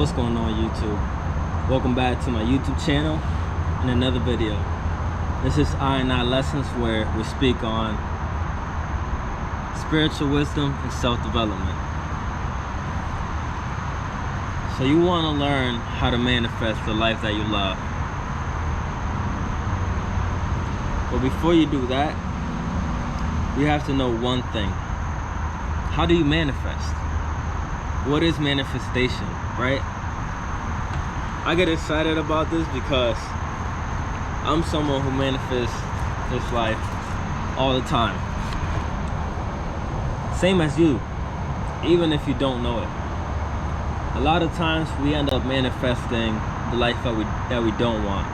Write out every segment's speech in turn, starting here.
What's going on, YouTube? Welcome back to my YouTube channel and another video. This is I&I Lessons, where we speak on spiritual wisdom and self-development. So you want to learn how to manifest the life that you love. But before you do that, you have to know one thing. How do you manifest? What is manifestation, right? I get excited about this because I'm someone who manifests this life all the time. Same as you, even if you don't know it. A lot of times we end up manifesting the life that we don't want.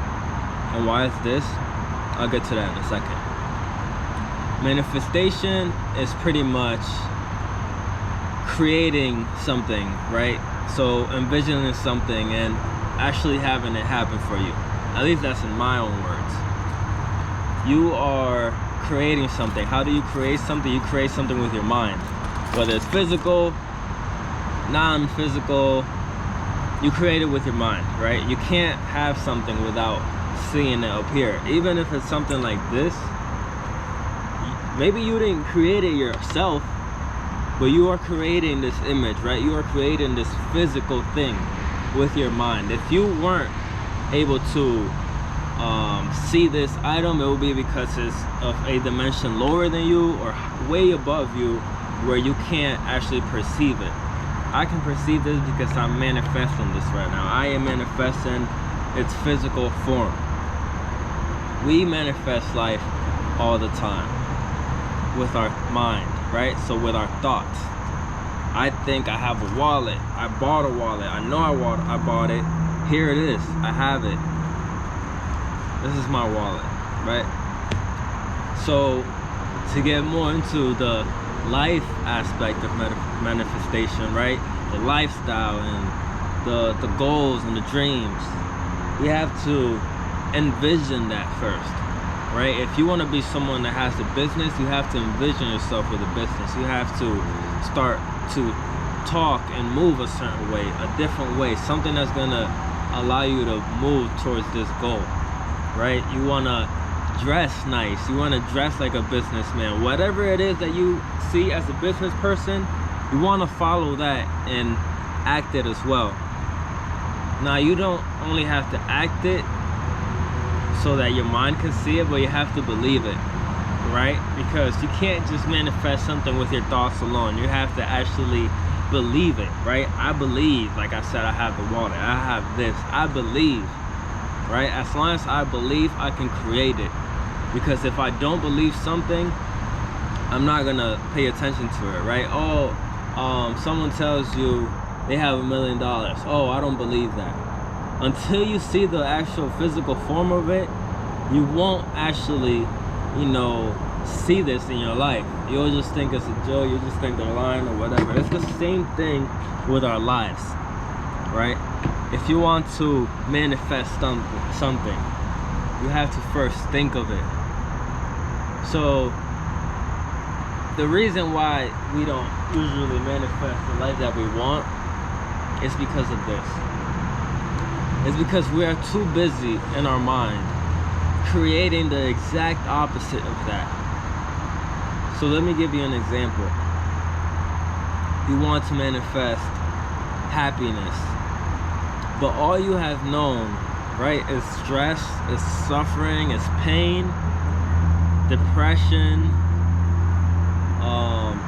And why is this? I'll get to that in a second. Manifestation is pretty much creating something, right? So envisioning something and actually having it happen for you. At least that's in my own words. You are creating something. How do you create something? You create something with your mind. Whether it's physical, non-physical, you create it with your mind, right? You can't have something without seeing it appear. Even if it's something like this, maybe you didn't create it yourself, but you are creating this image, right? You are creating this physical thing with your mind. If you weren't able to see this item, it will be because it's of a dimension lower than you or way above you, where you can't actually perceive it. I can perceive this because I'm manifesting this right now. I am manifesting its physical form. We manifest life all the time with our mind, right? So with our thoughts. I think I have a wallet. I bought a wallet. I know I bought it. Here it is. I have it. This is my wallet, right? So to get more into the life aspect of manifestation, right? The lifestyle and the goals and the dreams, we have to envision that first, right? If you want to be someone that has a business, you have to envision yourself with a business. You have to start to talk and move a certain way, a different way, something that's gonna allow you to move towards this goal, right? You want to dress nice. You want to dress like a businessman. Whatever it is that you see as a business person, you want to follow that and act it as well. Now, you don't only have to act it so that your mind can see it, but you have to believe it, right? Because you can't just manifest something with your thoughts alone. You have to actually believe it, right? I believe, like I said, I have the wallet, I have this, I believe, right? As long as I believe, I can create it. Because if I don't believe something, I'm not gonna pay attention to it, right? Oh, someone tells you they have $1 million. Oh, I don't believe that. Until you see the actual physical form of it, you won't actually, see this in your life. You'll just think it's a joke. You just think they're lying or whatever. It's the same thing with our lives, right? If you want to manifest something, you have to first think of it. So the reason why we don't usually manifest the life that we want is because of this. It's because we are too busy in our mind creating the exact opposite of that. So let me give you an example. You want to manifest happiness, but all you have known, right, is stress, is suffering, is pain, depression.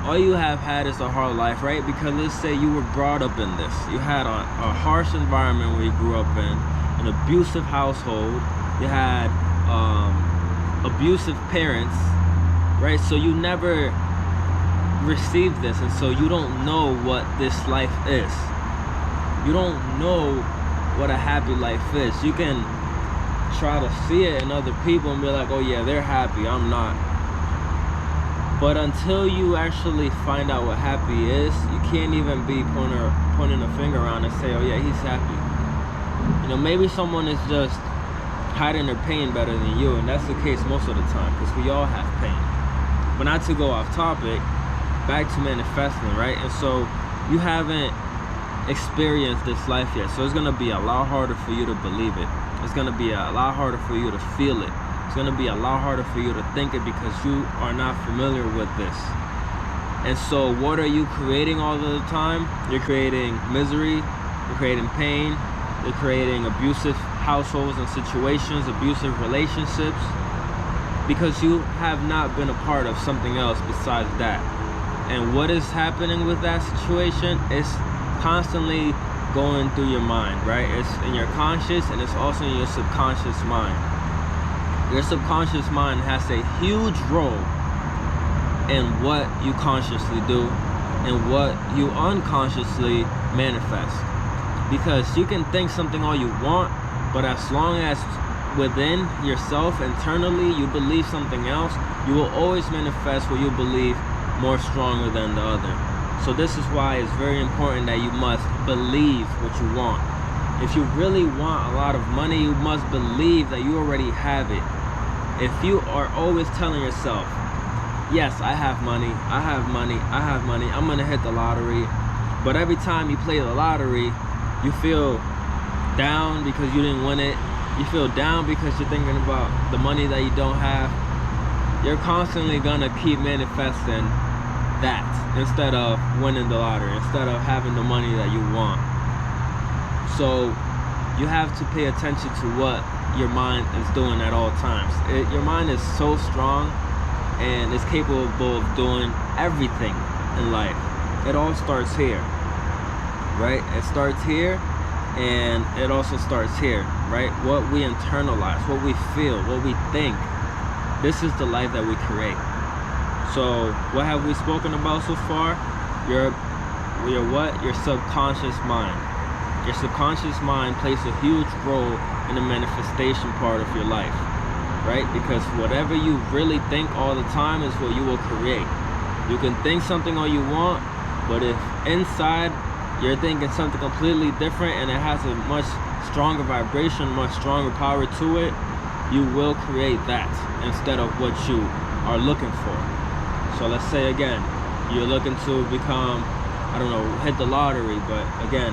All you have had is a hard life, right? Because let's say you were brought up in this. You had a harsh environment where you grew up in, an abusive household. You had abusive parents, right? So you never received this, and so you don't know what this life is. You don't know what a happy life is. You can try to see it in other people and be like, oh yeah, they're happy, I'm not. But until you actually find out what happy is, you can't even be pointing a finger around and say, oh yeah, he's happy. Maybe someone is just hiding their pain better than you, and that's the case most of the time, because we all have pain. But not to go off topic, back to manifesting, right? And so you haven't experienced this life yet. So it's gonna be a lot harder for you to believe it. It's gonna be a lot harder for you to feel it. It's gonna be a lot harder for you to think it because you are not familiar with this. And so what are you creating all the time? You're creating misery, you're creating pain, you're creating abusive households and situations, abusive relationships, because you have not been a part of something else besides that. And what is happening with that situation is constantly going through your mind, right? It's in your conscious and it's also in your subconscious mind. Your subconscious mind has a huge role in what you consciously do and what you unconsciously manifest. Because you can think something all you want, but as long as within yourself internally you believe something else, you will always manifest what you believe more stronger than the other. So this is why it's very important that you must believe what you want. If you really want a lot of money, you must believe that you already have it. If you are always telling yourself, yes, I have money, I have money, I have money, I'm gonna hit the lottery, but every time you play the lottery, you feel down because you didn't win it, you feel down because you're thinking about the money that you don't have, you're constantly gonna keep manifesting that instead of winning the lottery, instead of having the money that you want. So you have to pay attention to what your mind is doing at all times. Your mind is so strong and is capable of doing everything in life. It all starts here, right? It starts here and it also starts here, right? What we internalize, what we feel, what we think, this is the life that we create. So what have we spoken about so far? Your subconscious mind. Your subconscious mind plays a huge role in the manifestation part of your life, right? Because whatever you really think all the time is what you will create. You can think something all you want, but if inside you're thinking something completely different and it has a much stronger vibration, much stronger power to it, you will create that instead of what you are looking for. So let's say again, you're looking to become, I don't know, hit the lottery, but again,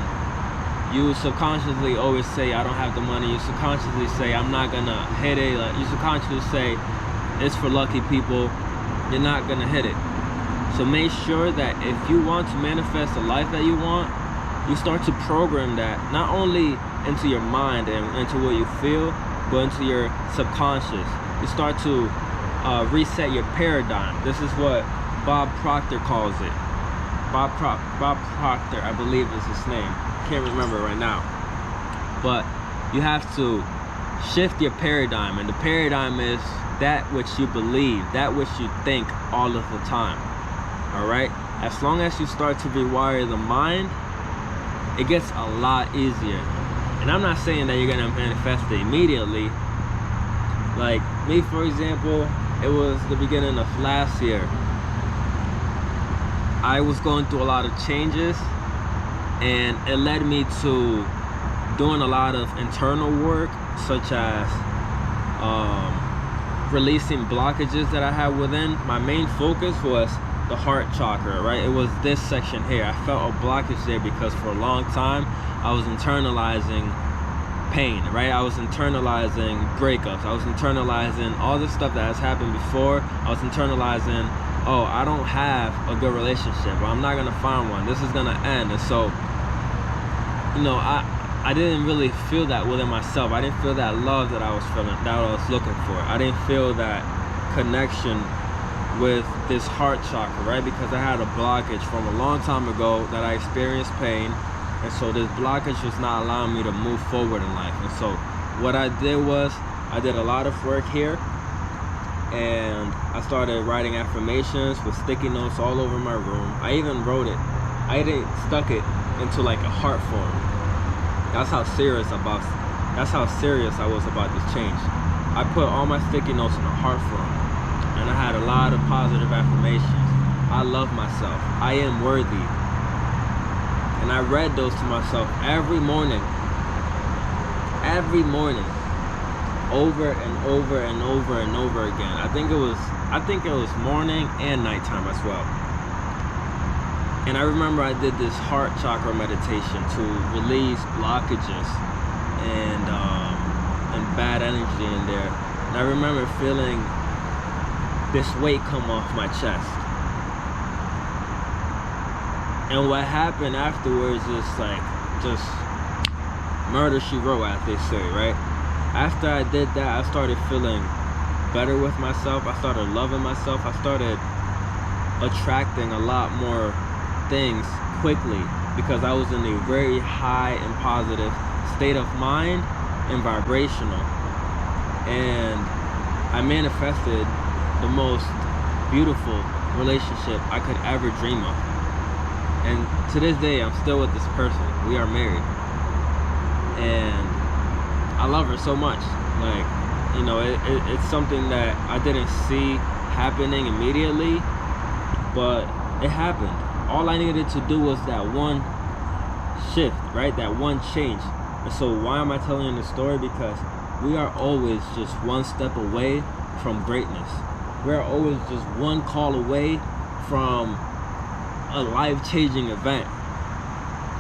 you subconsciously always say, I don't have the money. You subconsciously say, I'm not gonna hit it. Like, you subconsciously say, it's for lucky people. You're not gonna hit it. So make sure that if you want to manifest the life that you want, you start to program that not only into your mind and into what you feel, but into your subconscious. You start to reset your paradigm. This is what Bob Proctor calls it. Bob Proctor, I believe is his name. Can't remember right now. But you have to shift your paradigm, and the paradigm is that which you believe, that which you think all of the time. All right? As long as you start to rewire the mind, it gets a lot easier. And I'm not saying that you're gonna manifest it immediately. Like me, for example, it was the beginning of last year. I was going through a lot of changes, and it led me to doing a lot of internal work, such as releasing blockages that I had within. My main focus was the heart chakra, right? It was this section here. I felt a blockage there because for a long time I was internalizing pain, right? I was internalizing breakups. I was internalizing all the stuff that has happened before. I was internalizing, oh, I don't have a good relationship, or I'm not gonna find one, this is gonna end. And so, you know, I didn't really feel that within myself. I didn't feel that love that I was feeling, that I was looking for. I didn't feel that connection with this heart chakra, right? Because I had a blockage from a long time ago that I experienced pain, and so this blockage was not allowing me to move forward in life. And so what I did was I did a lot of work here, and I started writing affirmations with sticky notes all over my room. I even wrote it. I even stuck it into like a heart form. That's how serious I was about this change. I put all my sticky notes in a heart form, and I had a lot of positive affirmations. I love myself. I am worthy. And I read those to myself every morning, over and over and over and over again. I think it was morning and nighttime as well. And I remember I did this heart chakra meditation to release blockages and bad energy in there. And I remember feeling this weight come off my chest. And what happened afterwards is like just murder she wrote, as they say, right? After I did that, I started feeling better with myself. I started loving myself. I started attracting a lot more things quickly because I was in a very high and positive state of mind and vibrational. And I manifested the most beautiful relationship I could ever dream of. And to this day, I'm still with this person. We are married. And I love her so much. Like, you know, it's something that I didn't see happening immediately, but it happened. All I needed to do was that one shift, right? That one change. And so why am I telling you this story? Because we are always just one step away from greatness. We're always just one call away from a life-changing event.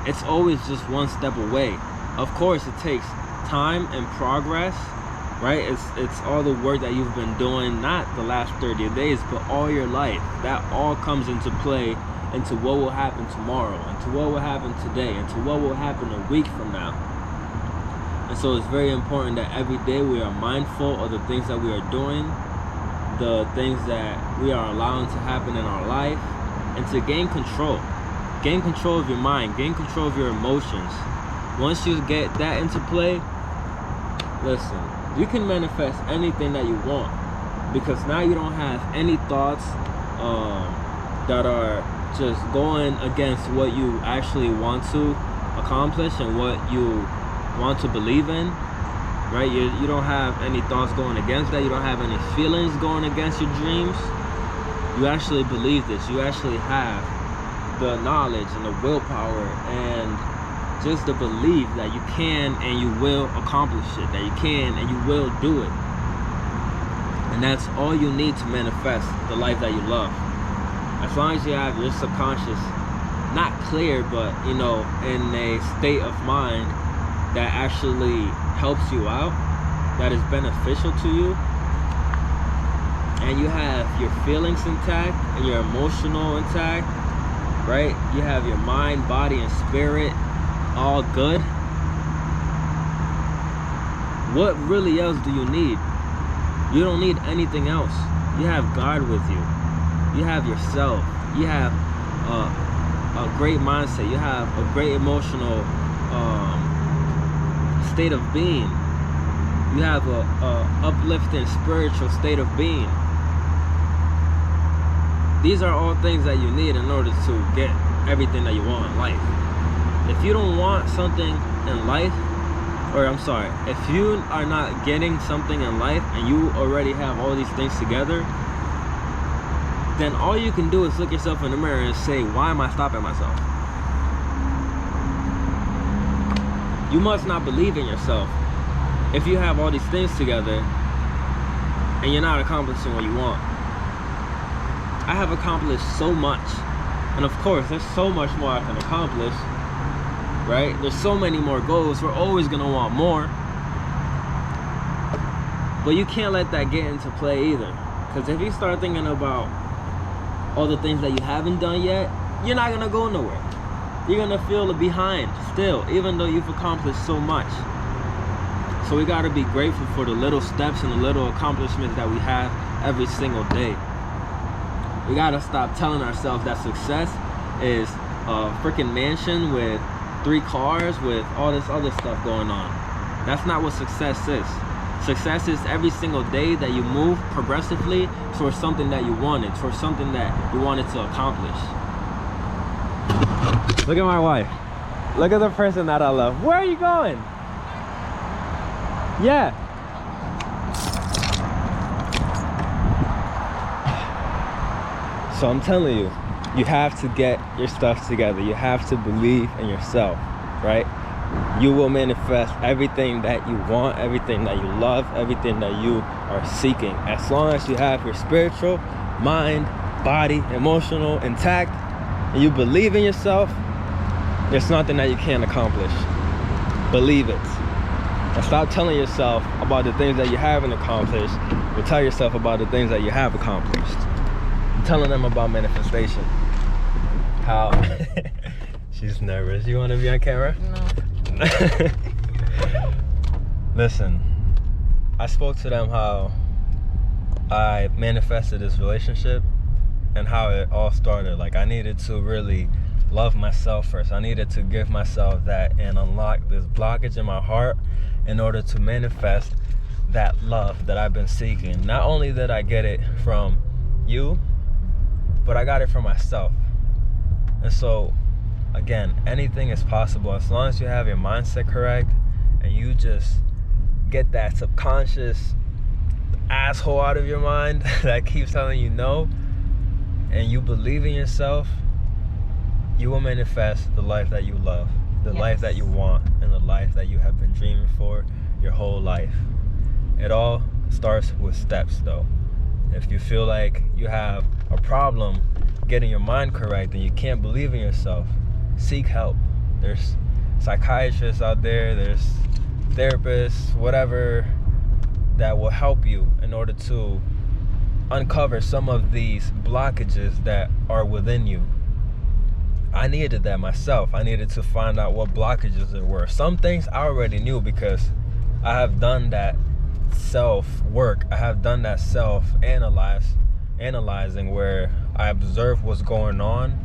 It's always just one step away. Of course, it takes time and progress, right? It's all the work that you've been doing, not the last 30 days, but all your life. That all comes into play into what will happen tomorrow, into what will happen today, into what will happen a week from now. And so it's very important that every day we are mindful of the things that we are doing, the things that we are allowing to happen in our life, and to gain control. Gain control of your mind, gain control of your emotions. Once you get that into play, listen, you can manifest anything that you want, because now you don't have any thoughts that are just going against what you actually want to accomplish and what you want to believe in, right? You don't have any thoughts going against that. You don't have any feelings going against your dreams. You actually believe this. You actually have the knowledge and the willpower and just the belief that you can and you will accomplish it, that you can and you will do it. And that's all you need to manifest the life that you love. As long as you have your subconscious not clear, but you know, in a state of mind that actually helps you out, that is beneficial to you, and you have your feelings intact and your emotional intact, right? You have your mind, body, and spirit all good. What really else do you need? You don't need anything else. You have God with you. You have yourself. You have a great mindset. You have a great emotional state of being. You have a uplifting spiritual state of being. These are all things that you need in order to get everything that you want in life. If you don't want something in life, or I'm sorry, if you are not getting something in life and you already have all these things together, then all you can do is look yourself in the mirror and say, why am I stopping myself? You must not believe in yourself if you have all these things together and you're not accomplishing what you want. I have accomplished so much, and of course there's so much more I can accomplish, right? There's so many more goals. We're always gonna want more, but you can't let that get into play either, because if you start thinking about all the things that you haven't done yet, you're not gonna go nowhere. You're gonna feel behind still, even though you've accomplished so much. So we gotta be grateful for the little steps and the little accomplishments that we have every single day. We gotta stop telling ourselves that success is a freaking mansion with 3 cars with all this other stuff going on. That's not what success is. Success is every single day that you move progressively towards something that you wanted, towards something that you wanted to accomplish. Look at my wife. Look at the person that I love. Where are you going? Yeah. So I'm telling you, you have to get your stuff together. You have to believe in yourself, right? You will manifest everything that you want, everything that you love, everything that you are seeking. As long as you have your spiritual, mind, body, emotional intact, and you believe in yourself, there's nothing that you can't accomplish. Believe it. And stop telling yourself about the things that you haven't accomplished, but tell yourself about the things that you have accomplished. I'm telling them about manifestation. How she's nervous. You want to be on camera? No. Listen, I spoke to them how I manifested this relationship and how it all started. Like, I needed to really love myself first. I needed to give myself that and unlock this blockage in my heart in order to manifest that love that I've been seeking. Not only did I get it from you, but I got it from myself. And so, again, anything is possible as long as you have your mindset correct and you just get that subconscious asshole out of your mind that keeps telling you no, and you believe in yourself, you will manifest the life that you love, the life that you want, and the life that you have been dreaming for your whole life. It all starts with steps, though. If you feel like you have a problem getting your mind correct and you can't believe in yourself, seek help. There's psychiatrists out there, there's therapists, whatever, that will help you in order to uncover some of these blockages that are within you. I needed that myself. I needed to find out what blockages there were. Some things I already knew because I have done that self-work. I have done that self-analyzing where I observe what's going on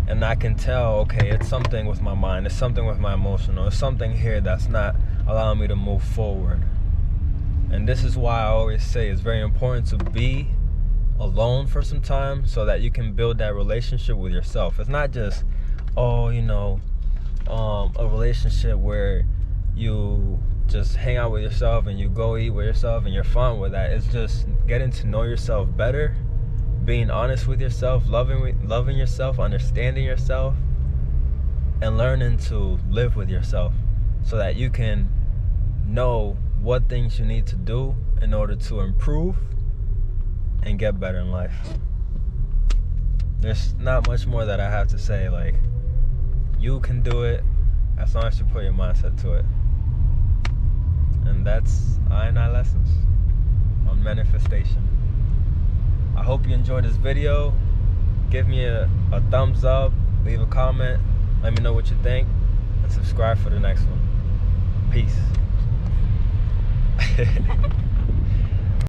and I can tell, okay, it's something with my mind, it's something with my emotional, it's something here that's not allowing me to move forward. And this is why I always say it's very important to be alone for some time so that you can build that relationship with yourself. It's not just, a relationship where you just hang out with yourself and you go eat with yourself and you're fine with that. It's just getting to know yourself better, being honest with yourself, loving yourself, understanding yourself, and learning to live with yourself so that you can know what things you need to do in order to improve and get better in life. There's not much more that I have to say. Like, you can do it as long as you put your mindset to it. And that's I Lessons on manifestation. I hope you enjoyed this video. Give me a thumbs up, leave a comment, let me know what you think, and subscribe for the next one. Peace.